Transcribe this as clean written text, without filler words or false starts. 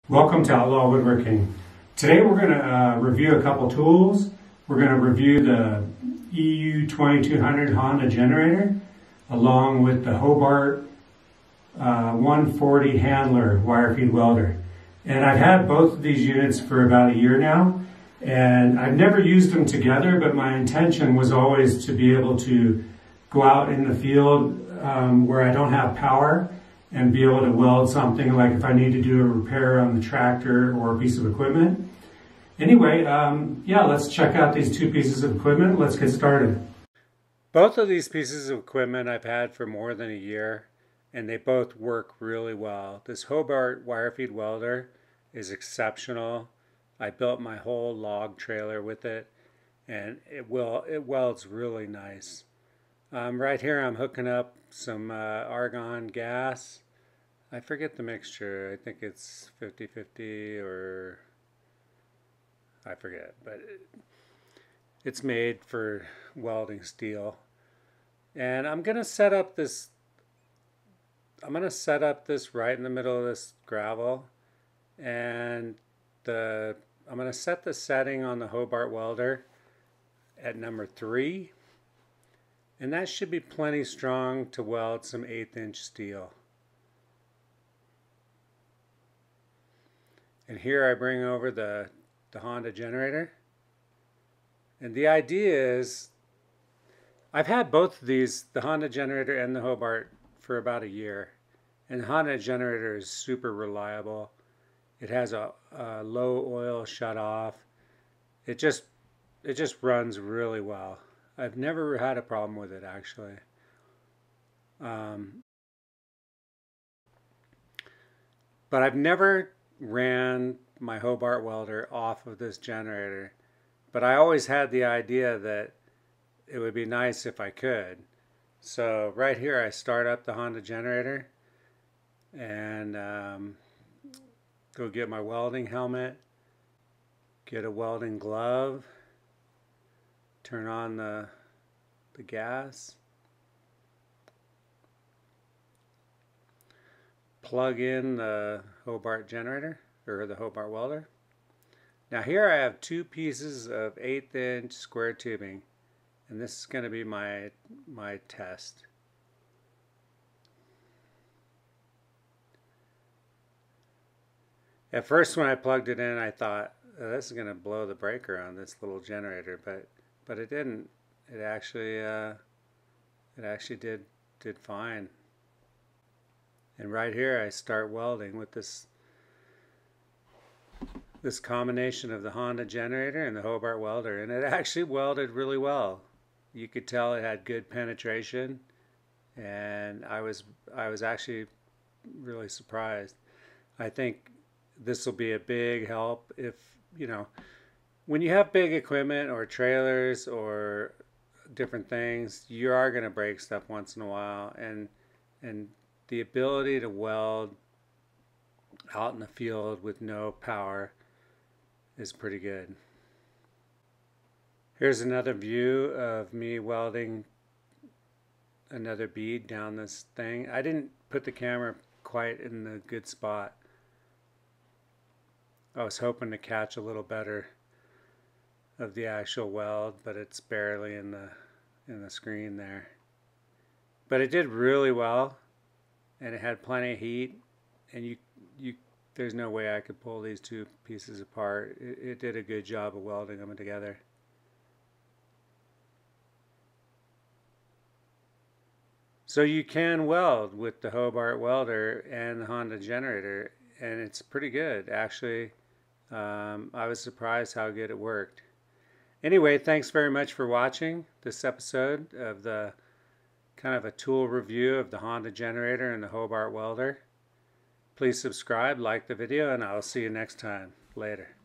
Welcome to Outlaw Woodworking. Today we're going to review a couple tools. We're going to review the EU2200 Honda generator along with the Hobart 140 handler wire feed welder. And I've had both of these units for about a year now, and I've never used them together, but my intention was always to be able to go out in the field where I don't have power and be able to weld something, like if I need to do a repair on the tractor or a piece of equipment. Anyway, yeah, let's check out these two pieces of equipment. Let's get started. Both of these pieces of equipment I've had for more than a year, and they both work really well. This Hobart wire feed welder is exceptional. I built my whole log trailer with it, and it welds really nice. Right here I'm hooking up some argon gas. I forget the mixture. I think it's 50-50 or I forget, but it's made for welding steel. And I'm gonna set up this right in the middle of this gravel, and I'm gonna set the setting on the Hobart welder at number 3. And that should be plenty strong to weld some 1/8" steel. And here I bring over the Honda generator. And the idea is, I've had both of these, the Honda generator and the Hobart, for about a year. And the Honda generator is super reliable. It has a low oil shut off. It just runs really well. I've never had a problem with it, actually. But I've never ran my Hobart welder off of this generator. But I always had the idea that it would be nice if I could. So right here I start up the Honda generator and go get my welding helmet, get a welding glove, turn on the gas, plug in the Hobart generator, or the Hobart welder. Now here I have 2 pieces of 1/8" square tubing, and this is going to be my test. At first when I plugged it in, I thought, oh, this is going to blow the breaker on this little generator, but it didn't. It actually did fine. And right here I start welding with this combination of the Honda generator and the Hobart welder, and it actually welded really well. You could tell it had good penetration, and I was actually really surprised. I think this will be a big help if, you know, when you have big equipment or trailers or different things, you are going to break stuff once in a while, and the ability to weld out in the field with no power is pretty good. Here's another view of me welding another bead down this thing. I didn't put the camera quite in the good spot. I was hoping to catch a little better of the actual weld, but it's barely in the screen there. But it did really well, and it had plenty of heat, and there's no way I could pull these 2 pieces apart. It did a good job of welding them together. So you can weld with the Hobart welder and the Honda generator, and it's pretty good, actually. I was surprised how good it worked. Anyway, thanks very much for watching this episode of the kind of a tool review of the Honda generator and the Hobart welder. Please subscribe, like the video, and I'll see you next time. Later.